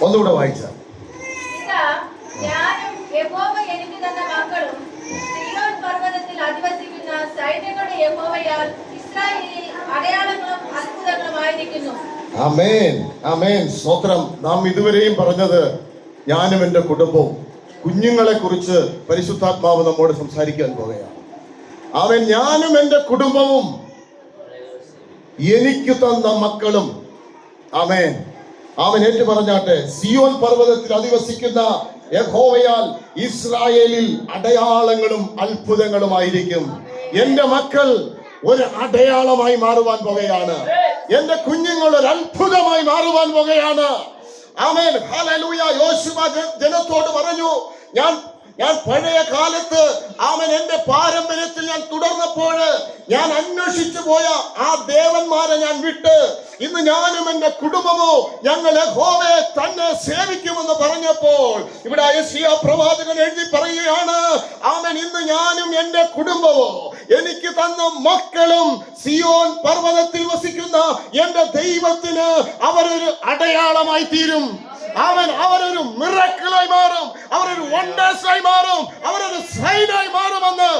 ഒന്നുകൂടെ വായിച്ച. ഞാനും യഹോവ എനിക്ക് തന്ന മക്കളും സീയോൻ പർവ്വതത്തിൽ അധിവസിക്കുന്ന സൈന്യങ്ങളുടെ യഹോവയാൽ ഇസ്രായേലിൽ അടയാളങ്ങളും അത്ഭുതങ്ങളുമായിരിക്കുന്നു. ആമേൻ, ആമേൻ, സ്തോത്രം. നാം ഇതുവരെയും പറഞ്ഞത് ഞാനും എൻ്റെ കുടുംബവും കുഞ്ഞുങ്ങളെ കുറിച്ച് പരിശുദ്ധാത്മാവ് നമ്മോട് സംസാരിക്കാൻ പോവുകയാണ്. ആമേൻ. ഞാനും എൻ്റെ കുടുംബവും എനിക്ക് തന്ന മക്കളും. ആമേൻ, ആമേൻ. ഏറ്റു പറഞ്ഞാട്ടെ. സിയോൻ പർവ്വതത്തിൽ അധിവസിക്കുന്ന യഹോവയാൽ ഇസ്രായേലിൽ അടയാളങ്ങളും അത്ഭുതങ്ങളുമായിരിക്കും. എൻ്റെ മക്കൾ ഒരു അടയാളമായി മാറുവാൻ പോകുകയാണ്. എൻ്റെ കുഞ്ഞുങ്ങൾ ഒരു അത്ഭുതമായി മാറുവാൻ പോകുകയാണ്. ആമേൻ, ഹല്ലേലൂയ. യോശുവ ജനത്തോട് പറഞ്ഞു, ഞാൻ പഴയ കാലത്ത് ആമേൻ എന്റെ പാരമ്പര്യത്തിൽ ഞാൻ തുടർന്നപ്പോൾ ഞാൻ അന്വേഷിച്ചു പോയ ആ ദേവന്മാരെ ഞാൻ വിട്ട് ഇന്ന് ഞാനും എന്റെ കുടുംബമോ ഞങ്ങൾ യഹോവയെ തന്നെ സേവിക്കുമെന്ന് പറഞ്ഞപ്പോൾ ഇവിടെ യെശയ്യാ പ്രവാചകൻ എഴുതി പറയുകയാണ്, ആമേൻ, ഇന്ന് ഞാനും എന്റെ കുടുംബമോ എനിക്ക് തന്ന മക്കളും സിയോൻ പർവ്വതത്തിൽ വസിക്കുന്ന എന്റെ ദൈവത്തിന് അവരൊരു അടയാളമായി തീരും. അവൻ അവരൊരു മിറക്കിളായി മാറും, അവരൊരു വണ്ടേഴ്സായി മാറും, അവരൊരു സൈനായി മാറുമെന്ന്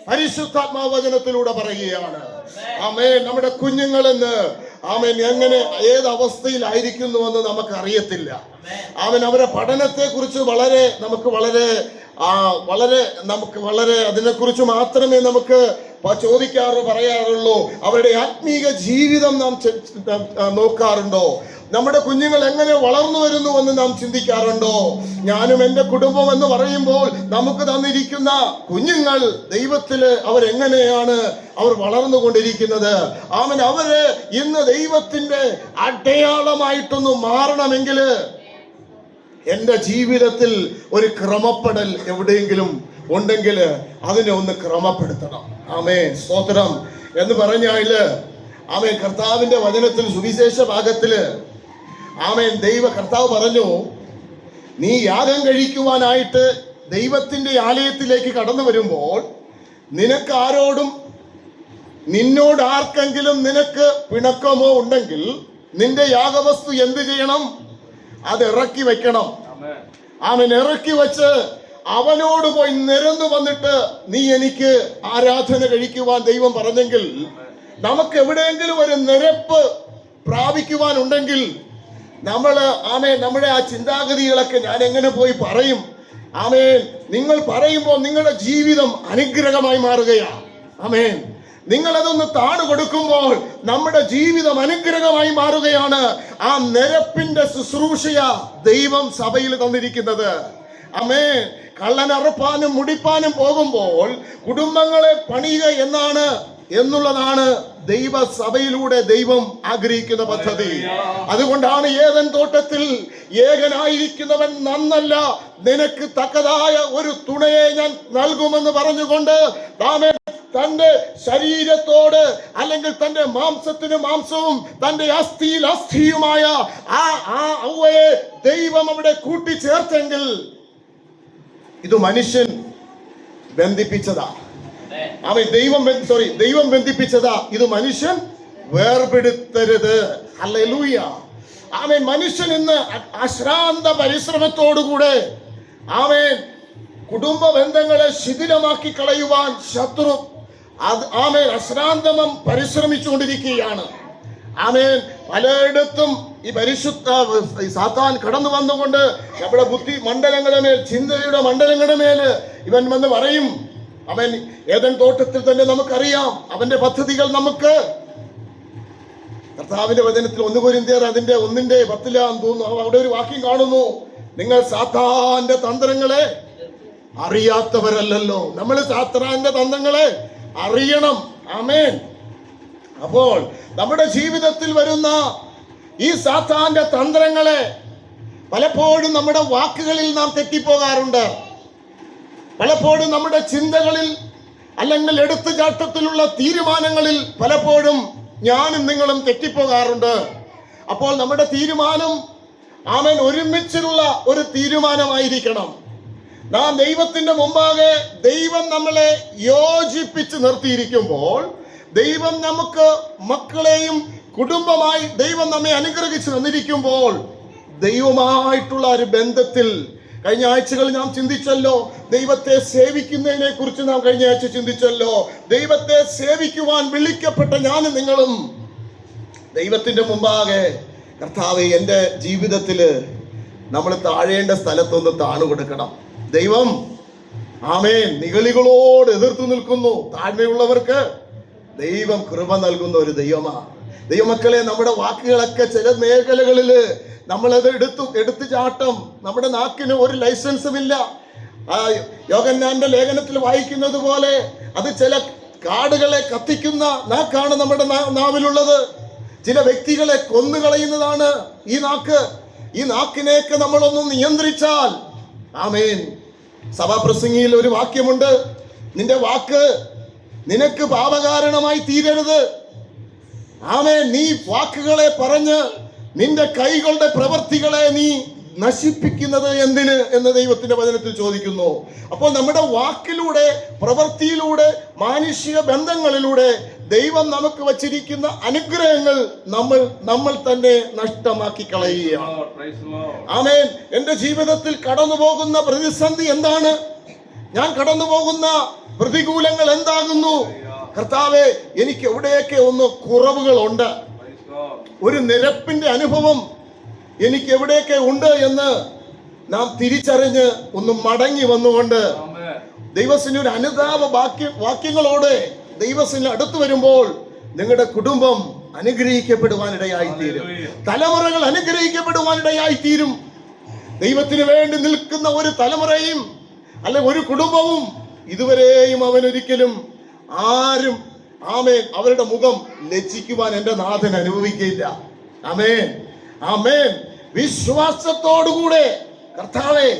പരിശുദ്ധാത്മാവ് വചനത്തിലൂടെ പറയുകയാണ്. ആമേൻ. നമ്മുടെ കുഞ്ഞുങ്ങളെന്ന് ആമേൻ എങ്ങനെ ഏത് അവസ്ഥയിലായിരിക്കുന്നുവെന്ന് നമുക്ക് അറിയത്തില്ല. ആമേൻ. അവരുടെ പഠനത്തെ കുറിച്ച് നമുക്ക് വളരെ അതിനെക്കുറിച്ച് മാത്രമേ നമുക്ക് പറയാറുള്ളൂ. അവരുടെ ആത്മീക ജീവിതം നാം നോക്കാറുണ്ടോ? നമ്മുടെ കുഞ്ഞുങ്ങൾ എങ്ങനെ വളർന്നു വരുന്നുവെന്ന് നാം ചിന്തിക്കാറുണ്ടോ? ഞാനും എൻ്റെ കുടുംബം എന്ന് പറയുമ്പോൾ നമുക്ക് തന്നിരിക്കുന്ന കുഞ്ഞുങ്ങൾ ദൈവത്തില് അവരെങ്ങനെയാണ് അവർ വളർന്നുകൊണ്ടിരിക്കുന്നത്? ആമേൻ. അവര് ഇന്ന് ദൈവത്തിന്റെ അടയാളമായിട്ടൊന്ന് മാറണമെങ്കിൽ എൻ്റെ ജീവിതത്തിൽ ഒരു ക്രമപ്പെടൽ എവിടെയെങ്കിലും ഉണ്ടെങ്കിൽ അതിനെ ഒന്ന് ക്രമപ്പെടുത്തണം. ആമേൻ, സ്തോത്രം. എന്ന് പറഞ്ഞാല് ആമേൻ, കർത്താവിന്റെ വചനത്തിൽ സുവിശേഷ ഭാഗത്തില് ആമേൻ കർത്താവ് പറഞ്ഞു, നീ യാഗം കഴിക്കുവാനായിട്ട് ദൈവത്തിന്റെ ആലയത്തിലേക്ക് കടന്നു വരുമ്പോൾ നിന്നോട് ആർക്കെങ്കിലും നിനക്ക് പിണക്കമോ ഉണ്ടെങ്കിൽ നിന്റെ യാഗവസ്തു എന്ത് ചെയ്യണം? അത് ഇറക്കി വെക്കണം. ആമേൻ. ഇറക്കി വെച്ച് അവനോട് പോയി നിരന്നു വന്നിട്ട് നീ എനിക്ക് ആരാധന കഴിക്കുവാൻ ദൈവം പറഞ്ഞെങ്കിൽ, നമുക്ക് എവിടെയെങ്കിലും ഒരു നിരപ്പ് പ്രാപിക്കുവാനുണ്ടെങ്കിൽ നമ്മുടെ ആ ചിന്താഗതികളൊക്കെ ഞാൻ എങ്ങനെ പോയി പറയും? ആമേൻ. നിങ്ങൾ പറയുമ്പോൾ നിങ്ങളുടെ ജീവിതം അനുഗ്രഹമായി മാറുകയാണ്. ആമേൻ. നിങ്ങളതൊന്ന് കൊടുക്കുമ്പോൾ നമ്മുടെ ജീവിതം അനുഗ്രഹമായി മാറുകയാണ്. ആ നിരപ്പിന്റെ ശുശ്രൂഷയാ ദൈവം സഭയിൽ തന്നിരിക്കുന്നത്. ആമേൻ. കള്ളനറുപ്പാനും മുടിപ്പാനും പോകുമ്പോൾ കുടുംബങ്ങളെ പണിയുക എന്നുള്ളതാണ് ദൈവസഭയിലൂടെ ദൈവം ആഗ്രഹിക്കുന്ന പദ്ധതി. അതുകൊണ്ടാണ് ഏദൻ തോട്ടത്തിൽ ഏകനായിരിക്കുന്നവൻ നന്നല്ല, നിനക്ക് തക്കതായ ഒരു തുണയെ ഞാൻ നൽകുമെന്ന് പറഞ്ഞുകൊണ്ട് തന്റെ ശരീരത്തോട് അല്ലെങ്കിൽ തന്റെ മാംസത്തിന് മാംസവും തന്റെ അസ്ഥിയിൽ അസ്ഥിയുമായ ആ ഔവയെ ദൈവം അവിടെ കൂട്ടിച്ചേർത്തെങ്കിൽ ഇത് മനുഷ്യൻ ബന്ധിപ്പിച്ചതാ. ദൈവം ബന്ധിപ്പിച്ചതാ. ഇത് മനുഷ്യൻ വേർപെടുത്തരുത്. ഹല്ലേലൂയ. ആമേൻ. മനുഷ്യൻ ഇന്ന് അശ്രാന്ത പരിശ്രമത്തോടുകൂടെ കുടുംബ ബന്ധങ്ങളെ ശിഥിലമാക്കി കളയുവാൻ ശത്രു അശ്രാന്തമം പരിശ്രമിച്ചുകൊണ്ടിരിക്കുകയാണ്. ആമേൻ. പലയിടത്തും ഈ സാത്താൻ കടന്നു വന്നുകൊണ്ട് നമ്മുടെ ബുദ്ധി മണ്ഡലങ്ങളുടെ മേൽ, ചിന്തയുടെ മണ്ഡലങ്ങളുടെ മേല് ഇവൻ വന്ന് പറയും. അവൻ ഏദൻ തോട്ടത്തിൽ തന്നെ നമുക്കറിയാം അവന്റെ പദ്ധതികൾ. നമുക്ക് കർത്താവിന്റെ വചനത്തിൽ 1 കൊരിന്ത്യർ 1:10 തോന്നുന്നു, അവിടെ ഒരു വാക്യം കാണുന്നു, നിങ്ങൾ സാത്താന്റെ തന്ത്രങ്ങളെ അറിയാത്തവരല്ലല്ലോ. നമ്മൾ സാത്താന്റെ തന്ത്രങ്ങളെ അറിയണം. ആമേൻ. അപ്പോൾ നമ്മുടെ ജീവിതത്തിൽ വരുന്ന ഈ സാത്താന്റെ തന്ത്രങ്ങളെ പലപ്പോഴും നമ്മുടെ വാക്കുകളിൽ നാം തെറ്റിപ്പോകാറുണ്ട്. പലപ്പോഴും നമ്മുടെ ചിന്തകളിൽ അല്ലെങ്കിൽ എടുത്തുചാട്ടത്തിലുള്ള തീരുമാനങ്ങളിൽ പലപ്പോഴും ഞാനും നിങ്ങളും തെറ്റിപ്പോകാറുണ്ട്. അപ്പോൾ നമ്മുടെ തീരുമാനം ആമേൻ ഒരുമിച്ചുള്ള ഒരു തീരുമാനമായിരിക്കണം. നാം ദൈവത്തിന്റെ മുമ്പാകെ ദൈവം നമ്മളെ യോജിപ്പിച്ച് നിർത്തിയിരിക്കുമ്പോൾ, ദൈവം നമുക്ക് മക്കളെയും കുടുംബമായി ദൈവം നമ്മെ അനുഗ്രഹിച്ചു തന്നിരിക്കുമ്പോൾ, ദൈവമായിട്ടുള്ള ഒരു ബന്ധത്തിൽ കഴിഞ്ഞ ആഴ്ചകൾ നാം ചിന്തിച്ചല്ലോ. ദൈവത്തെ സേവിക്കുന്നതിനെ കുറിച്ച് നാം കഴിഞ്ഞ ആഴ്ച ചിന്തിച്ചല്ലോ. ദൈവത്തെ സേവിക്കുവാൻ വിളിക്കപ്പെട്ട ഞാനും നിങ്ങളും ദൈവത്തിന്റെ മുമ്പാകെ, കർത്താവേ, എൻ്റെ ജീവിതത്തില് നമ്മൾ താഴേണ്ട സ്ഥലത്തൊന്ന് താണു കൊടുക്കണം. ദൈവം ആമേൻ നിഗളികളോട് എതിർത്ത് നിൽക്കുന്നു. താഴ്മയുള്ളവർക്ക് ദൈവം കൃപ നൽകുന്ന ഒരു ദൈവമാണ്. ദൈവമക്കളെ, നമ്മുടെ വാക്കുകളൊക്കെ ചില മേഖലകളില് നമ്മളത് എടുത്തു ചാട്ടം. നമ്മുടെ നാക്കിന് ഒരു ലൈസൻസും ഇല്ല. യോഹന്നാന്റെ ലേഖനത്തിൽ വായിക്കുന്നത് പോലെ അത് ചില കാടുകളെ കത്തിക്കുന്ന നാക്കാണ് നമ്മുടെ നാവിലുള്ളത്. ചില വ്യക്തികളെ കൊന്നുകളയുന്നതാണ് ഈ നാക്ക്. ഈ നാക്കിനെയൊക്കെ നമ്മളൊന്ന് നിയന്ത്രിച്ചാൽ, ആമേൻ. സഭാപ്രസംഗിയിൽ ഒരു വാക്യമുണ്ട്, നിന്റെ വാക്ക് നിനക്ക് പാപകാരണമായി തീരരുത്. ആമേൻ. നീ വാക്കുകളെ പറഞ്ഞ് നിന്റെ കൈകളുടെ പ്രവൃത്തികളെ നീ നശിപ്പിക്കുന്നത് എന്തിന് എന്ന് ദൈവത്തിന്റെ വചനത്തിൽ ചോദിക്കുന്നു. അപ്പോൾ നമ്മുടെ വാക്കിലൂടെ, പ്രവൃത്തിയിലൂടെ, മാനുഷിക ബന്ധങ്ങളിലൂടെ ദൈവം നമുക്ക് വച്ചിരിക്കുന്ന അനുഗ്രഹങ്ങൾ നമ്മൾ തന്നെ നഷ്ടമാക്കി കളയുകയാണ്. ആമേൻ. എൻ്റെ ജീവിതത്തിൽ കടന്നു പോകുന്ന പ്രതിസന്ധി എന്താണ്? ഞാൻ കടന്നു പോകുന്ന പ്രതികൂലങ്ങൾ എന്താകുന്നു? കർത്താവേ, എനിക്ക് എവിടെയൊക്കെ ഒന്ന് കുറവുകളുണ്ട്, ഒരു നിരപ്പിന്റെ അനുഭവം എനിക്ക് എവിടെയൊക്കെ ഉണ്ട് എന്ന് നാം തിരിച്ചറിഞ്ഞ് ഒന്ന് മടങ്ങി വന്നുകൊണ്ട് ദൈവത്തിന് ഒരു അനുതാപ വാക്യങ്ങളോടെ ദൈവത്തിന് അടുത്ത് വരുമ്പോൾ നിങ്ങളുടെ കുടുംബം അനുഗ്രഹിക്കപ്പെടുവാനിടയായിത്തീരും. തലമുറകൾ അനുഗ്രഹിക്കപ്പെടുവാനിടയായിത്തീരും. ദൈവത്തിന് വേണ്ടി നിൽക്കുന്ന ഒരു തലമുറയും അല്ലെ ഒരു കുടുംബവും ഇതുവരെയും അവനൊരിക്കലും ആരും ആമേൻ അവരുടെ മുഖം ലജ്ജിക്കുവാൻ എൻ്റെ നാഥൻ അനുഭവിക്കില്ല. ആമേൻ, ആമേൻ. വിശ്വാസത്തോടുകൂടെ, കർത്താവേ,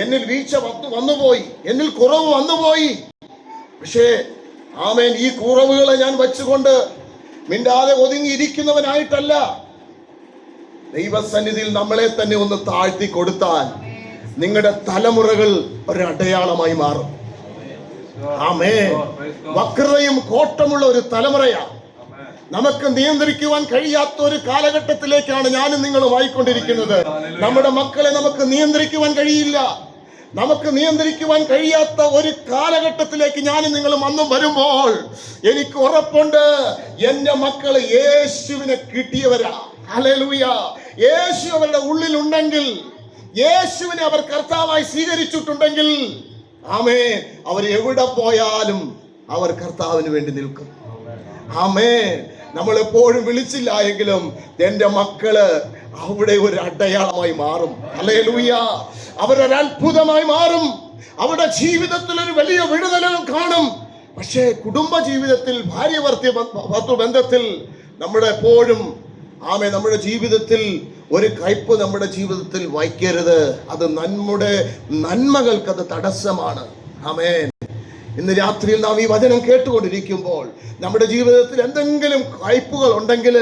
എന്നിൽ വീഴ്ച വന്നുപോയി, എന്നിൽ കുറവ് വന്നുപോയി, പക്ഷേ ആമേൻ ഈ കുറവുകളെ ഞാൻ വെച്ചുകൊണ്ട് മിണ്ടാതെ ഒതുങ്ങിയിരിക്കുന്നവനായിട്ടല്ല, ദൈവസന്നിധിയിൽ നമ്മളെ തന്നെ ഒന്ന് താഴ്ത്തി കൊടുത്താൽ നിങ്ങളുടെ തലമുറകൾ ഒരു അടയാളമായി മാറും. ആമേൻ. വക്രതയും കോട്ടമുള്ള ഒരു തലമുറയാ. നമുക്ക് നിയന്ത്രിക്കുവാൻ കഴിയാത്ത ഒരു കാലഘട്ടത്തിലേക്കാണ് ഞാനും നിങ്ങളും ആയിക്കൊണ്ടിരിക്കുന്നത്. നമ്മുടെ മക്കളെ നമുക്ക് നിയന്ത്രിക്കുവാൻ കഴിയില്ല. നമുക്ക് നിയന്ത്രിക്കുവാൻ കഴിയാത്ത ഒരു കാലഘട്ടത്തിലേക്ക് ഞാനും നിങ്ങളും അന്നും വരുമ്പോൾ എനിക്ക് ഉറപ്പുണ്ട്, എന്റെ മക്കൾ യേശുവിനെ കിട്ടിയവരാ. ഹല്ലേലൂയ. യേശു അവരുടെ ഉള്ളിലുണ്ടെങ്കിൽ, യേശുവിനെ അവർ കർത്താവായി സ്വീകരിച്ചിട്ടുണ്ടെങ്കിൽ, ആമേൻ, അവർ എവിടെ പോയാലും അവർ കർത്താവിന് വേണ്ടി നിൽക്കും. ആമേൻ. നമ്മൾ എപ്പോഴും വിളിച്ചില്ല എങ്കിലും എന്റെ മക്കള് അവിടെ ഒരു അടയാളമായി മാറും. ഹല്ലേലൂയ. അവരൊരു അത്ഭുതമായി മാറും. അവരുടെ ജീവിതത്തിൽ ഒരു വലിയ വിടുതലും കാണും. പക്ഷേ കുടുംബ ജീവിതത്തിൽ, ഭാര്യ ഭർത്തൃ ബന്ധത്തിൽ നമ്മുടെ എപ്പോഴും ആമേൻ നമ്മുടെ ജീവിതത്തിൽ ഒരു കയ്പ് നമ്മുടെ ജീവിതത്തിൽ വയ്ക്കരുത്. അത് നമ്മുടെ നന്മകൾക്കത് തടസ്സമാണ്. ആമേൻ. ഇന്ന് രാത്രിയിൽ നാം ഈ വചനം കേട്ടുകൊണ്ടിരിക്കുമ്പോൾ നമ്മുടെ ജീവിതത്തിൽ എന്തെങ്കിലും കയ്പുകൾ ഉണ്ടെങ്കിൽ,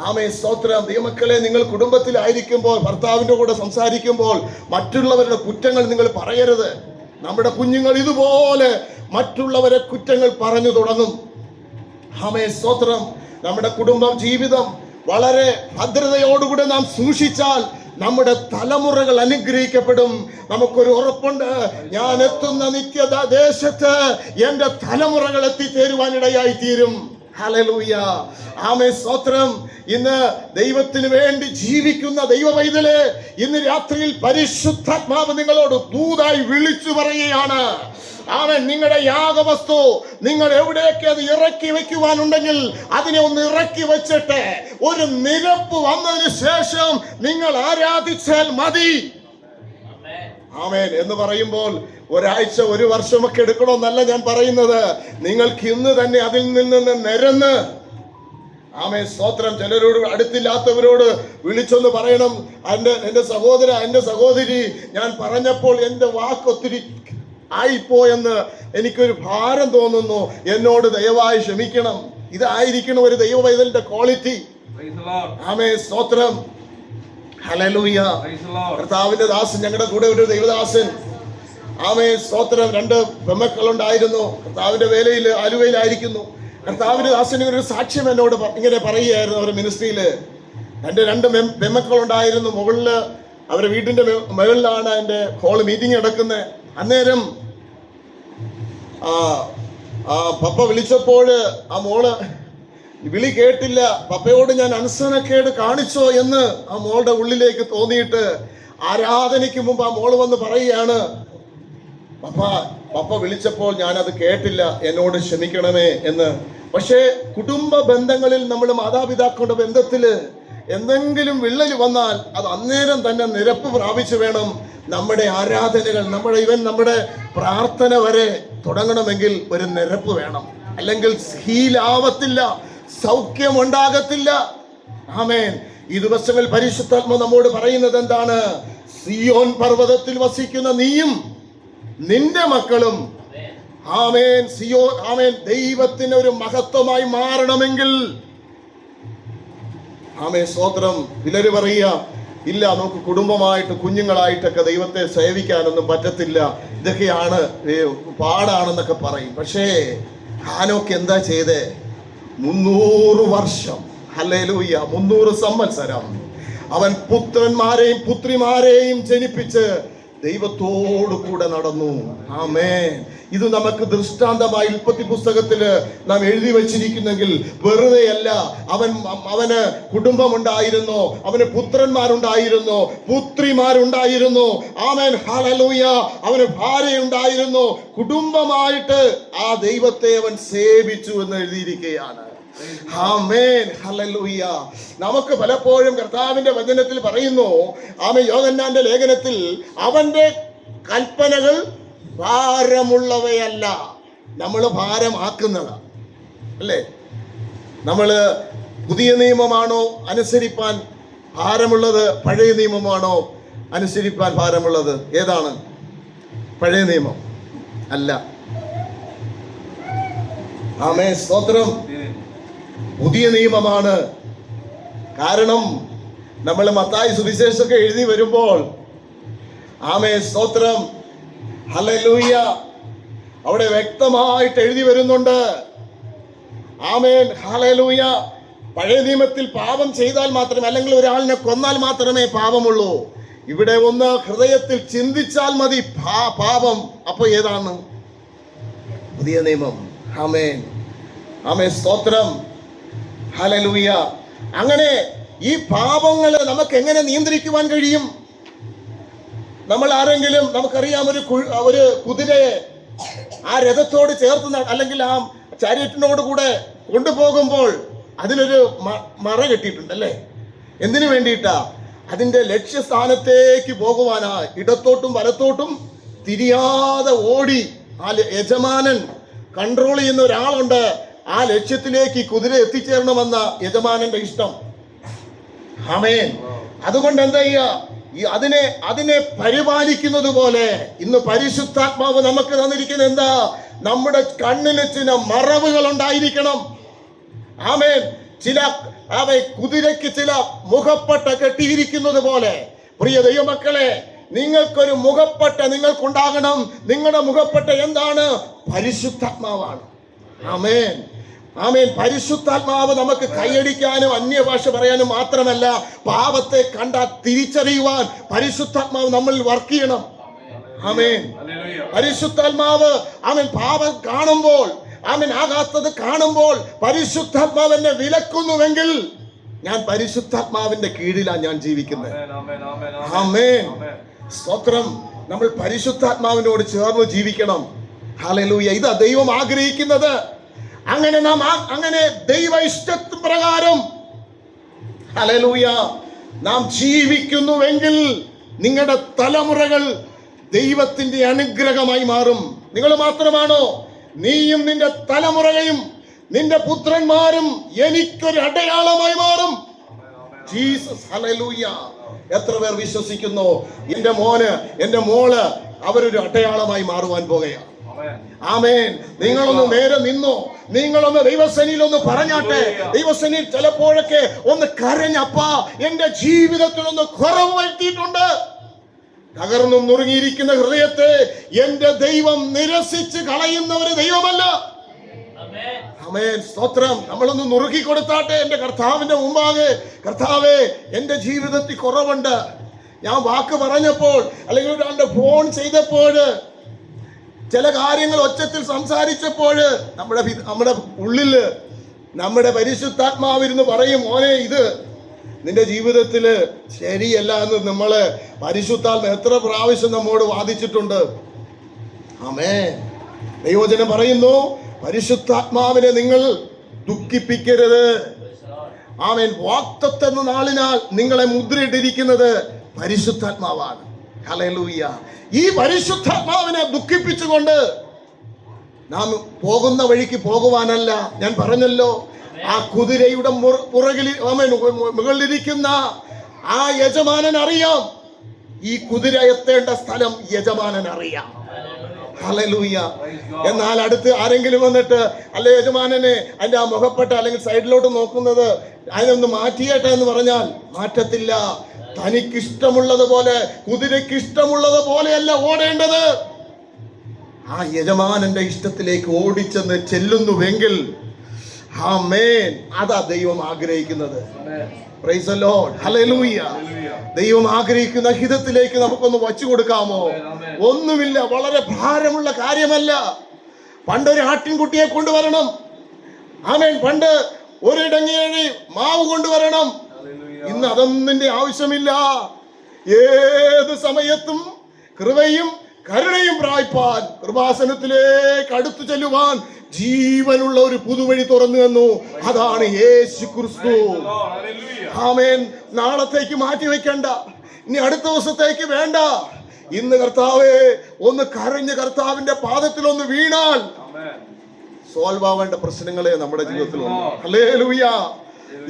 ആമേൻ, സ്തോത്രം. ദൈവമക്കളെ, നിങ്ങൾ കുടുംബത്തിലായിരിക്കുമ്പോൾ, ഭർത്താവിൻ്റെ കൂടെ സംസാരിക്കുമ്പോൾ മറ്റുള്ളവരുടെ കുറ്റങ്ങൾ നിങ്ങൾ പറയരുത്. നമ്മുടെ കുഞ്ഞുങ്ങൾ ഇതുപോലെ മറ്റുള്ളവരെ കുറ്റങ്ങൾ പറഞ്ഞു തുടങ്ങും. ആമേൻ, സ്തോത്രം. നമ്മുടെ കുടുംബം ജീവിതം വളരെ ഭദ്രതയോടുകൂടെ നാം സൂക്ഷിച്ചാൽ നമ്മുടെ തലമുറകൾ അനുഗ്രഹിക്കപ്പെടും. നമുക്കൊരു ഉറപ്പുണ്ട്, ഞാൻ എത്തുന്ന നിത്യത ദേശത്ത് എന്റെ തലമുറകൾ എത്തിച്ചേരുവാനിടയായി തീരും. ഹല്ലേലൂയ. ആമേൻ, സ്തോത്രം. ഇന്ന് ദൈവത്തിന് വേണ്ടി ജീവിക്കുന്ന ദൈവ പൈതലേ, ഇന്ന് രാത്രിയിൽ പരിശുദ്ധാത്മാവ് നിങ്ങളോട് ദൂതായി വിളിച്ചു പറയുകയാണ്. ആമേൻ. നിങ്ങളുടെ യാഗവസ്തു നിങ്ങൾ എവിടെയൊക്കെ അത് ഇറക്കി വെക്കുവാനുണ്ടെങ്കിൽ അതിനെ ഒന്ന് ഇറക്കി വെച്ചിട്ട് ഒരു നിരപ്പ് വന്നതിന് ശേഷം നിങ്ങൾ ആരാധിച്ചാൽ മതി. ആമേൻ. എന്ന് പറയുമ്പോൾ ഒരാഴ്ച, ഒരു വർഷമൊക്കെ എടുക്കണമെന്നല്ല ഞാൻ പറയുന്നത്. നിങ്ങൾക്ക് ഇന്ന് തന്നെ അതിൽ നിന്ന് നിരന്ന്, ആമേൻ, സ്തോത്രം. ചിലരോട്, അടുത്തില്ലാത്തവരോട് വിളിച്ചൊന്ന് പറയണം, എൻ്റെ സഹോദര, എൻ്റെ സഹോദരി, ഞാൻ പറഞ്ഞപ്പോൾ എൻ്റെ വാക്കൊത്തിരി ആയിപ്പോയെന്ന് എനിക്കൊരു ഭാരം തോന്നുന്നു, എന്നോട് ദയവായി ക്ഷമിക്കണം. ഇതായിരിക്കണം ഒരു ദൈവ പൈതലിന്റെ ക്വാളിറ്റി. ആമേൻ, സ്തോത്രം. ഹല്ലേലൂയ. കർത്താവിന്റെ ദാസൻ, ഞങ്ങളുടെ കൂടെ ഒരു ദൈവദാസൻ, ആമേൻ, സ്തോത്രം. 2 പെമ്മക്കളുണ്ടായിരുന്നു. കർത്താവിന്റെ വേലയിൽ ആലുവയിലായിരിക്കുന്നു. കർത്താവിന്റെ ദാസൻ ഒരു സാക്ഷ്യം എന്നോട് ഇങ്ങനെ പറയുകയായിരുന്നു. അവരുടെ മിനിസ്ട്രിയില് എൻ്റെ 2 പെമ്മക്കളുണ്ടായിരുന്നു. മുകളില് അവരുടെ വീടിന്റെ മുകളിലാണ് എൻ്റെ ഹോള് മീറ്റിംഗ് നടക്കുന്നത്. അന്നേരം പപ്പ വിളിച്ചപ്പോൾ ആ മോള് വിളി കേട്ടില്ല. പപ്പയോട് ഞാൻ അനുസരണക്കേട് കാണിച്ചോ എന്ന് ആ മോളുടെ ഉള്ളിലേക്ക് തോന്നിയിട്ട് ആരാധനയ്ക്ക് മുമ്പ് ആ മോള് വന്ന് പറയുകയാണ്, പപ്പ വിളിച്ചപ്പോൾ ഞാനത് കേട്ടില്ല, എന്നോട് ക്ഷമിക്കണമേ എന്ന്. പക്ഷേ കുടുംബ ബന്ധങ്ങളിൽ നമ്മൾ മാതാപിതാക്കളുടെ ബന്ധത്തില് എന്തെങ്കിലും വിള്ളൽ വന്നാൽ അത് അന്നേരം തന്നെ നിരപ്പ് പ്രാപിച്ചു വേണം നമ്മുടെ ആരാധനകൾ, നമ്മുടെ പ്രാർത്ഥന വരെ തുടങ്ങണമെങ്കിൽ ഒരു നിരപ്പ് വേണം. അല്ലെങ്കിൽ ഹീലാവത്തില്ല, സൗഖ്യമുണ്ടാകത്തില്ല. ആമേൻ. ഈ ദിവസങ്ങളിൽ പരിശുദ്ധാത്മാവ് നമ്മോട് പറയുന്നത് എന്താണ്? സിയോൻ പർവ്വതത്തിൽ വസിക്കുന്ന നീയും നിന്റെ മക്കളും, ആമേൻ, ആമേൻ, ദൈവത്തിന് ഒരു മഹത്വമായി മാറണമെങ്കിൽ, ആമേൻ, സ്തോത്രം. ചിലര് പറയുക, ഇല്ല, നമുക്ക് കുടുംബമായിട്ട് കുഞ്ഞുങ്ങളായിട്ടൊക്കെ ദൈവത്തെ സേവിക്കാനൊന്നും പറ്റത്തില്ല, ഇതൊക്കെയാണ് പാടാണെന്നൊക്കെ പറയും. പക്ഷേ ഹാനോക്ക് എന്താ ചെയ്തേ? 300 വർഷം, ഹല്ലേലൂയ, 300 സംവത്സരം അവൻ പുത്രന്മാരെയും പുത്രിമാരെയും ജനിപ്പിച്ച് ദൈവത്തോടു കൂടെ നടന്നു. ആമേൻ. ഇത് നമുക്ക് ദൃഷ്ടാന്തമായി ഉൽപ്പത്തി പുസ്തകത്തില് നാം എഴുതി വച്ചിരിക്കുന്നെങ്കിൽ വെറുതെയല്ല. അവന് കുടുംബമുണ്ടായിരുന്നു, അവന് പുത്രന്മാരുണ്ടായിരുന്നു, പുത്രിമാരുണ്ടായിരുന്നു. ആമേൻ, ഹല്ലേലൂയ. അവന് ഭാര്യയുണ്ടായിരുന്നു. കുടുംബമായിട്ട് ആ ദൈവത്തെ അവൻ സേവിച്ചു എന്ന് എഴുതിയിരിക്കുകയാണ്. ആമേൻ, ഹല്ലേലൂയ. നമുക്ക് പലപ്പോഴും കർത്താവിന്റെ വചനത്തിൽ പറയുന്നു, ആമേൻ, യോഹന്നാന്റെ ലേഖനത്തിൽ, അവന്റെ കൽപ്പനകൾ ഭാരമുള്ളവയല്ല, നമ്മൾ ഭാരമാക്കുന്നതാ, അല്ലേ? നമ്മള് പുതിയ നിയമമാണോ അനുസരിപ്പാൻ ഭാരമുള്ളത്? പഴയ നിയമമാണോ അനുസരിപ്പാൻ ഭാരമുള്ളത്? ഏതാണ്? പഴയ നിയമം അല്ല. ആമേൻ, സ്തോത്രം. പുതിയ നിയമമാണ്. കാരണം നമ്മൾ മത്തായി സുവിശേഷമൊക്കെ എഴുതി വരുമ്പോൾ, ആമേൻ, സ്തോത്രം, ഹല്ലേലൂയ, അവിടെ വ്യക്തമായിട്ട് എഴുതി വരുന്നുണ്ട്. ആമേൻ, ഹല്ലേലൂയ. പഴയ നിയമത്തിൽ പാപം ചെയ്താൽ മാത്രമേ, അല്ലെങ്കിൽ ഒരാളിനെ കൊന്നാൽ മാത്രമേ പാപമുള്ളൂ. ഇവിടെ ഒന്ന് ഹൃദയത്തിൽ ചിന്തിച്ചാൽ മതി പാപം. അപ്പൊ ഏതാണ്? പുതിയ നിയമം. ആമേൻ, ആമേൻ, സ്തോത്രം, ഹല്ലേലൂയ. അങ്ങനെ ഈ പാപങ്ങളെ നമുക്ക് എങ്ങനെ നിയന്ത്രിക്കുവാൻ കഴിയും? നമ്മൾ ആരെങ്കിലും, നമുക്കറിയാം, ഒരു കുതിരയെ ആ രഥത്തോട് ചേർത്ത്, അല്ലെങ്കിൽ ആ ചാരിയറ്റിനോട് കൂടെ കൊണ്ടുപോകുമ്പോൾ അതിനൊരു മറ കെട്ടിയിട്ടുണ്ട്, അല്ലേ? എന്തിനു വേണ്ടിയിട്ടാ? അതിന്റെ ലക്ഷ്യസ്ഥാനത്തേക്ക് പോകുവാനാ. ഇടത്തോട്ടും വലത്തോട്ടും തിരിയാതെ ഓടി ആ യജമാനൻ കൺട്രോൾ ചെയ്യുന്ന ഒരാളുണ്ട്. ആ ലക്ഷ്യത്തിലേക്ക് കുതിര എത്തിച്ചേരണമെന്ന യജമാനന്റെ ഇഷ്ടം. ആമേൻ. അതുകൊണ്ട് എന്താ ചെയ്യുക? അതിനെ പരിപാലിക്കുന്നത് പോലെ ഇന്ന് പരിശുദ്ധാത്മാവ് നമുക്ക് തന്നിരിക്കുന്നത് എന്താ? നമ്മുടെ കണ്ണിന് ചില മറവുകൾ ഉണ്ടായിരിക്കണം. ആമേൻ. കുതിരയ്ക്ക് ചില മുഖപ്പട്ട കെട്ടിയിരിക്കുന്നത് പോലെ, പ്രിയ ദൈവമക്കളെ, നിങ്ങൾക്കൊരു മുഖപ്പട്ട നിങ്ങൾക്കുണ്ടാകണം. നിങ്ങളുടെ മുഖപ്പട്ട എന്താണ്? പരിശുദ്ധാത്മാവാണ്. ആമേൻ, ആമേൻ. പരിശുദ്ധാത്മാവ് നമുക്ക് കൈയടിക്കാനും അന്യഭാഷ പറയാനും മാത്രമല്ല, പാപത്തെ കണ്ടാൽ തിരിച്ചറിയുവാൻ പരിശുദ്ധാത്മാവ് നമ്മളിൽ വർക്ക് ചെയ്യണം. ആമേൻ. പരിശുദ്ധാത്മാവ്, ആമേൻ, പാപം കാണുമ്പോൾ, ആമേൻ, ആകാത്തത് കാണുമ്പോൾ പരിശുദ്ധാത്മാവ് എന്നെ വിലക്കുന്നുവെങ്കിൽ ഞാൻ പരിശുദ്ധാത്മാവിന്റെ കീഴിലാണ് ഞാൻ ജീവിക്കുന്നത്. ആമേൻ, സ്തോത്രം. നമ്മൾ പരിശുദ്ധാത്മാവിനോട് ചേർന്ന് ജീവിക്കണം. ഹല്ലേലൂയ. ഇതാ ദൈവം ആഗ്രഹിക്കുന്നത്. അങ്ങനെ ദൈവ ഇഷ്ടപ്രകാരം, ഹല്ലേലൂയ, നാം ജീവിക്കുന്നുവെങ്കിൽ നിങ്ങളുടെ തലമുറകൾ ദൈവത്തിന്റെ അനുഗ്രഹമായി മാറും. നിങ്ങൾ മാത്രമാണോ? നീയും നിന്റെ തലമുറയും നിന്റെ പുത്രന്മാരും എനിക്കൊരു അടയാളമായി മാറും. Jesus, hallelujah. എത്ര പേർ വിശ്വസിക്കുന്നു? എന്റെ മോന്, എന്റെ മോള് അവരൊരു അടയാളമായി മാറുവാൻ പോകുകയാണ്. ആമേൻ. നിങ്ങളൊന്ന് നേരെ നിന്നോ, നിങ്ങളൊന്ന് ദൈവസേനയിൽ ഒന്ന് പറഞ്ഞാട്ടെ. ദൈവസേനയിൽ ചിലപ്പോഴൊക്കെ ഒന്ന് കരഞ്ഞപ്പാ, എന്റെ ജീവിതത്തിൽ ഒന്ന് കുറവ് വരുത്തിയിട്ടുണ്ട്. തകർന്നും നുറുങ്ങിയിരിക്കുന്ന ഹൃദയത്തെ എന്റെ ദൈവം നിരസിച്ച് കളയുന്ന ഒരു ദൈവമല്ല. ആമേൻ. സ്തോത്രം. നമ്മളൊന്ന് നുറുക്കി കൊടുത്താട്ടെ എന്റെ കർത്താവിന്റെ മുമ്പാകെ. കർത്താവേ, എന്റെ ജീവിതത്തിൽ കുറവുണ്ട്. ഞാൻ വാക്ക് പറഞ്ഞപ്പോൾ അല്ലെങ്കിൽ ഒരാളുടെ ഫോൺ ചെയ്തപ്പോൾ ചില കാര്യങ്ങൾ ഒച്ചത്തിൽ സംസാരിച്ചപ്പോൾ നമ്മുടെ ഉള്ളില് നമ്മുടെ പരിശുദ്ധാത്മാവിരുന്ന് പറയും, മോനെ ഇത് നിന്റെ ജീവിതത്തില് ശരിയല്ല എന്ന് നമ്മള് പരിശുദ്ധാത്മ എത്ര പ്രാവശ്യം നമ്മോട് വാദിച്ചിട്ടുണ്ട്. ആമേൻ. ദൈവവചനം പറയുന്നു, പരിശുദ്ധാത്മാവിനെ നിങ്ങൾ ദുഃഖിപ്പിക്കരുത്. ആമേൻ. വാഗ്ദത്തം എന്ന നാളിനാൽ നിങ്ങളെ മുദ്രയിട്ടിരിക്കുന്നത് പരിശുദ്ധാത്മാവാണ്. ഹല്ലേലൂയ. ഈ പരിശുദ്ധാത്മാവിനെ ദുഃഖിപ്പിച്ചുകൊണ്ട് നാം പോകുന്ന വഴിക്ക് പോകുവാനല്ല. ഞാൻ പറഞ്ഞല്ലോ, ആ കുതിരയുടെ പുറകിൽ മുകളിലിരിക്കുന്ന ആ യജമാനൻ അറിയാം. ഈ കുതിര എത്തേണ്ട സ്ഥലം യജമാനൻ അറിയാം. ഹല്ലേലൂയ. എന്നാൽ അടുത്ത് ആരെങ്കിലും വന്നിട്ട് അല്ലെ യജമാനനെ അതിന്റെ ആ മുഖപ്പെട്ട അല്ലെങ്കിൽ സൈഡിലോട്ട് നോക്കുന്നത് അതിനൊന്ന് മാറ്റിയേട്ടെ എന്ന് പറഞ്ഞാൽ മാറ്റത്തില്ല. തനിക്കിഷ്ടമുള്ളതുപോലെ കുതിരയ്ക്ക് ഇഷ്ടമുള്ളത് പോലെയല്ല ഓടേണ്ടത്. ആ യജമാനന്റെ ഇഷ്ടത്തിലേക്ക് ഓടിച്ചെന്ന് ചെല്ലുന്നുവെങ്കിൽ ആമേൻ, അതാ ദൈവം ആഗ്രഹിക്കുന്നത്. Praise the Lord. ഹല്ലേലൂയ. ദൈവം ആഗ്രഹിക്കുന്ന ഹിതത്തിലേക്ക് നമുക്കൊന്ന് വച്ചു കൊടുക്കാമോ? ഒന്നുമില്ല, വളരെ ഭാരമുള്ള കാര്യമല്ല. പണ്ടൊരു ആട്ടിൻകുട്ടിയെ കൊണ്ടുവരണം. ആമേൻ. പണ്ട് ഒരിടങ്ങേഴി മാവ് കൊണ്ടുവരണം. ഇന്ന് അതൊന്നിന്റെ ആവശ്യമില്ല. ഏത് സമയത്തും കൃപയും കരുണയും പ്രാപിപ്പാൻ കൃപാസനത്തിലേക്ക് അടുത്തു ചെല്ലുവാൻ ജീവനുള്ള ഒരു പുതുവഴി തുറന്നു തന്നു. അതാണ് യേശു ക്രിസ്തു. ആമേൻ. നാളത്തേക്ക് മാറ്റി വെക്കണ്ട, ഇനി അടുത്ത ദിവസത്തേക്ക് വേണ്ട. ഇന്ന് കർത്താവേ ഒന്ന് കരഞ്ഞ് കർത്താവിന്റെ പാദത്തിൽ ഒന്ന് വീണാൽ സോൾവ് ആവേണ്ട പ്രശ്നങ്ങളെ നമ്മുടെ ജീവിതത്തിൽ ഉണ്ട്. ഹല്ലേലൂയ.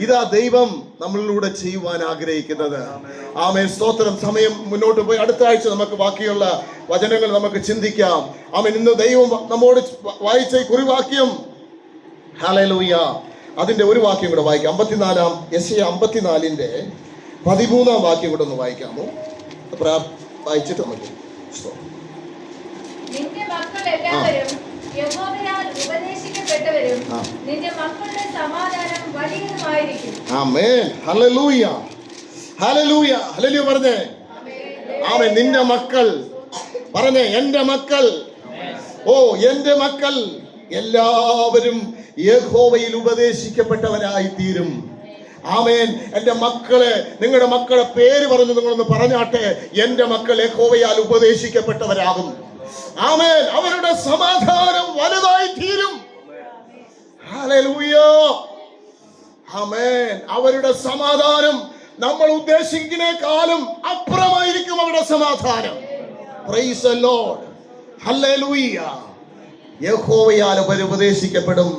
ഇതാ ദൈവം നമ്മളിലൂടെ ചെയ്യുവാൻ ആഗ്രഹിക്കുന്നത്. ആമേൻ. സ്തോത്രം. സമയം മുന്നോട്ട് പോയി അടുത്ത ആഴ്ച നമുക്ക് ബാക്കിയുള്ള വചനങ്ങൾ നമുക്ക് ചിന്തിക്കാം. ആമേൻ. ഇന്ന് ദൈവം നമ്മോട് വായിച്ച കുറിവാക്യം, ഹല്ലേലൂയ, അതിന്റെ ഒരു വാക്യം കൂടെ വായിക്കാം. 54 13 വാക്യം കൂടെ ഒന്ന് വായിക്കാമോ? വായിച്ചിട്ട് നമുക്ക് നിന്റെ മക്കൾ എല്ലാവരും യഹോവയാൽ ഉപദേശിക്കപ്പെട്ടവരും നിന്റെ മക്കളുടെ സമാധാനം വലിയതുമായിരിക്കും. ആമേൻ. ഹല്ലേലൂയ. ഹല്ലേലൂയ. ഹല്ലേലൂയ പറഞ്ഞേ. ആമേൻ. നിന്റെ മക്കൾ പറഞ്ഞേ, എന്റെ മക്കൾ. ഓ, എന്റെ മക്കൾ എല്ലാവരും യഹോവയിൽ ഉപദേശിക്കപ്പെട്ടവരായി തീരും. ആമേൻ. എന്റെ മക്കളെ, നിങ്ങളുടെ മക്കളെ പേര് പറഞ്ഞു നിങ്ങളൊന്ന് പറഞ്ഞാട്ടെ. എന്റെ മക്കൾ യഹോവയാൽ ഉപദേശിക്കപ്പെട്ടവരാകും. ആമേൻ. അവരുടെ സമാധാനം വലുതായി തീരും. ഹല്ലേലൂയ. ആമേൻ. അവരുടെ സമാധാനം നമ്മൾ ഉദ്ദേശിക്കുന്നതിനേക്കാളും അപ്പുറമായിരിക്കും അവരുടെ സമാധാനം. Praise the Lord. ഹല്ലേലൂയ. യഹോവയാൽ അവർ ഉപദേശിക്കപ്പെടും.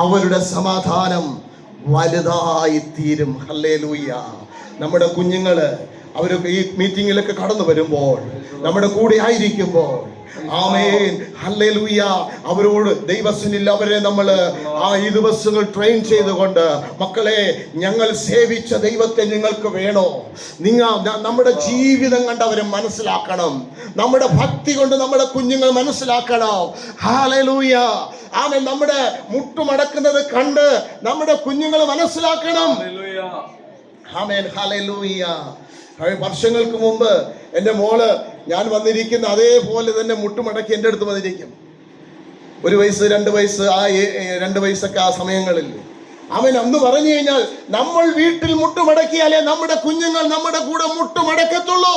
അവരുടെ സമാധാനം വലുതായി തീരും. ഹല്ലേലൂയ. നമ്മുടെ കുഞ്ഞുങ്ങള് അവരൊക്കെ ഈ മീറ്റിങ്ങിലൊക്കെ കടന്നു വരുമ്പോൾ, നമ്മുടെ കൂടെ ആയിരിക്കുമ്പോൾ, ആമേൻ, ഹല്ലേലൂയ, അവരോട് ദൈവസന്നിധിയിൽ അവരെ നമ്മൾ ഈ ദിവസങ്ങൾ ട്രെയിൻ ചെയ്തുകൊണ്ട്, മക്കളെ, ഞങ്ങൾ സേവിച്ച ദൈവത്തെ നിങ്ങൾക്ക് വേണോ? നമ്മുടെ ജീവിതം കണ്ട് അവരെ മനസ്സിലാക്കണം. നമ്മുടെ ഭക്തി കൊണ്ട് നമ്മുടെ കുഞ്ഞുങ്ങൾ മനസ്സിലാക്കണം. ഹല്ലേലൂയ. ആമേൻ. നമ്മുടെ മുട്ടുമടക്കുന്നത് കണ്ട് നമ്മുടെ കുഞ്ഞുങ്ങൾ മനസ്സിലാക്കണം. ആമേൻ. ഹല്ലേലൂയ. വർഷങ്ങൾക്ക് മുമ്പ് എൻ്റെ മോള് ഞാൻ വന്നിരിക്കുന്ന അതേപോലെ തന്നെ മുട്ടുമടക്കി എൻ്റെ അടുത്ത് വന്നിരിക്കും. 1 വയസ്സ് 2 വയസ്സ് 2 വയസ്സൊക്കെ ആ സമയങ്ങളിൽ അവൻ അന്ന് പറഞ്ഞു കഴിഞ്ഞാൽ, നമ്മൾ വീട്ടിൽ മുട്ടുമടക്കിയാലേ നമ്മുടെ കുഞ്ഞുങ്ങൾ നമ്മുടെ കൂടെ മുട്ടുമടക്കത്തുള്ളൂ.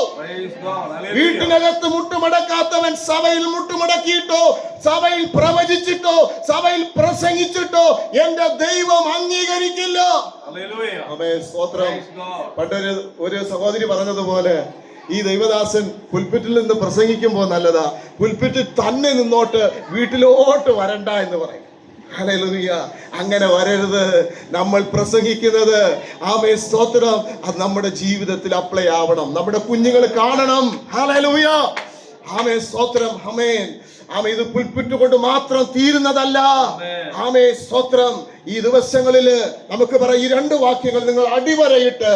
വീട്ടിനകത്ത് മുട്ടുമടക്കാത്തവൻ സഭയിൽ മുട്ടുമടക്കിയിട്ടോ, സഭയിൽ പ്രവചിച്ചിട്ടോ, സഭയിൽ പ്രസംഗിച്ചിട്ടോ എന്റെ ദൈവം അംഗീകരിക്കില്ല. ഒരു സഹോദരി പറഞ്ഞതുപോലെ, ഈ ദൈവദാസൻ പുൽപ്പിറ്റിൽ നിന്ന് പ്രസംഗിക്കുമ്പോൾ നല്ലതാ, പുൽപ്പിറ്റിൽ തന്നെ നിന്നോട്ട് വീട്ടിലോട്ട് വരണ്ട എന്ന് പറയും. ഹല്ലേലൂയ. അങ്ങനെ വരരുത്. നമ്മൾ പ്രസംഗിക്കുന്നത്, ആമേൻ, സ്തോത്രം, അത് നമ്മുടെ ജീവിതത്തിൽ അപ്ലൈ ആവണം. നമ്മുടെ കുഞ്ഞുങ്ങൾ കാണണം. ഹല്ലേലൂയ. ആമേൻ, സ്തോത്രം. ആമേൻ. ആമേൻ. ഇത് പുൽപ്പിറ്റ് കൊണ്ട് മാത്രം തീരുന്നതല്ല. ആമേൻ, സ്തോത്രം. ഈ ദിവസങ്ങളിൽ നമുക്ക് പറയാം, ഈ 2 വാക്യങ്ങൾ നിങ്ങൾ അടിവരയിട്ട്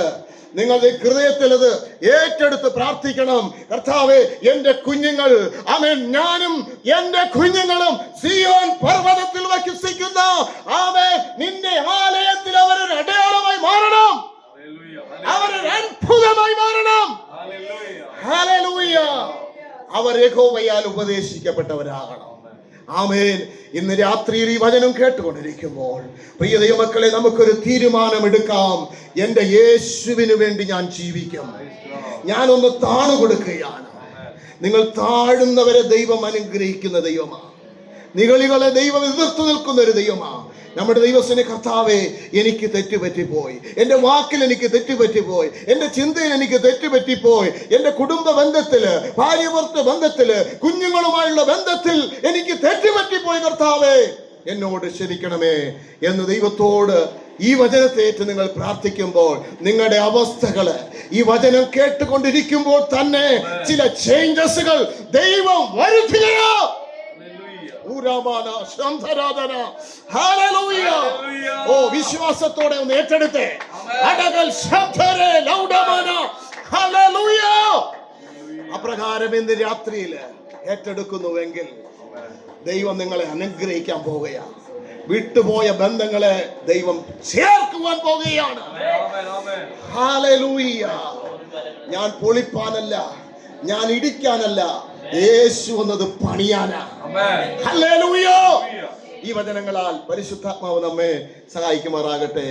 നിങ്ങളുടെ ഹൃദയത്തിൽ അത് ഏറ്റെടുത്ത് പ്രാർത്ഥിക്കണം. കർത്താവേ, എന്റെ കുഞ്ഞുങ്ങൾ, ആമേൻ, ഞാനും എന്റെ കുഞ്ഞുങ്ങളും സിയോൻ പർവ്വതത്തിൽ വസിക്കുന്ന, ആമേൻ, നിന്റെ ആലയത്തിൽ അവരൊരു അടയാളമായി മാറണം, അവരൊരു അത്ഭുതമായി മാറണം. ഹല്ലേലൂയ. അവർ യഹോവയാൽ ഉപദേശിക്കപ്പെട്ടവരാകണം. ആമേൻ. ഇന്ന് രാത്രിയിൽ ഈ വചനം കേട്ടുകൊണ്ടിരിക്കുമ്പോൾ പ്രിയ ദൈവമക്കളെ, നമുക്കൊരു തീരുമാനമെടുക്കാം. എൻ്റെ യേശുവിന് വേണ്ടി ഞാൻ ജീവിക്കും. ഞാനൊന്ന് താണു കൊടുക്കുകയാണ്. നിങ്ങൾ താഴുന്നവരെ ദൈവം അനുഗ്രഹിക്കുന്ന ദൈവമാണ്. നിഗളികളെ ദൈവം എതിർത്തു നിൽക്കുന്ന ഒരു ദൈവമാണ് നമ്മുടെ ദൈവത്തിന്. കർത്താവേ, എനിക്ക് തെറ്റുപറ്റിപ്പോയി, എൻ്റെ വാക്കിൽ എനിക്ക് തെറ്റുപറ്റിപ്പോയി, എൻ്റെ ചിന്തയിൽ എനിക്ക് തെറ്റുപറ്റിപ്പോയി, എൻ്റെ കുടുംബ ബന്ധത്തില്, ഭാര്യ ഭർത്തൃ ബന്ധത്തില്, കുഞ്ഞുങ്ങളുമായുള്ള ബന്ധത്തിൽ എനിക്ക് തെറ്റുപറ്റിപ്പോയി. കർത്താവേ, എന്നോട് ക്ഷമിക്കണമേ എന്ന് ദൈവത്തോട് ഈ വചനത്തേറ്റ് നിങ്ങൾ പ്രാർത്ഥിക്കുമ്പോൾ നിങ്ങളുടെ അവസ്ഥകള് ഈ വചനം കേട്ടുകൊണ്ടിരിക്കുമ്പോൾ തന്നെ ചില ചേഞ്ചസുകൾ ദൈവം വരുത്തുകയോ. ഓ, വിശ്വാസത്തോടെ ഒന്ന് ഏറ്റെടുത്തേ. അപ്രകാരം ഇന്ന് രാത്രിയിൽ ഏറ്റെടുക്കുന്നുവെങ്കിൽ ദൈവം നിങ്ങളെ അനുഗ്രഹിക്കാൻ പോവുകയാണ്. വിട്ടുപോയ ബന്ധങ്ങളെ ദൈവം ചേർക്കുവാൻ പോവുകയാണ്. ഹല്ലേലൂയ. ഞാൻ പൊളിപ്പാനല്ല, ഞാൻ ഇടിക്കാനല്ല, യേശു എന്നത് പണിയാനാ. ഹല്ലേലൂയ. ഈ വചനങ്ങളാൽ പരിശുദ്ധാത്മാവ് നമ്മെ സഹായിക്കുമാറാകട്ടെ.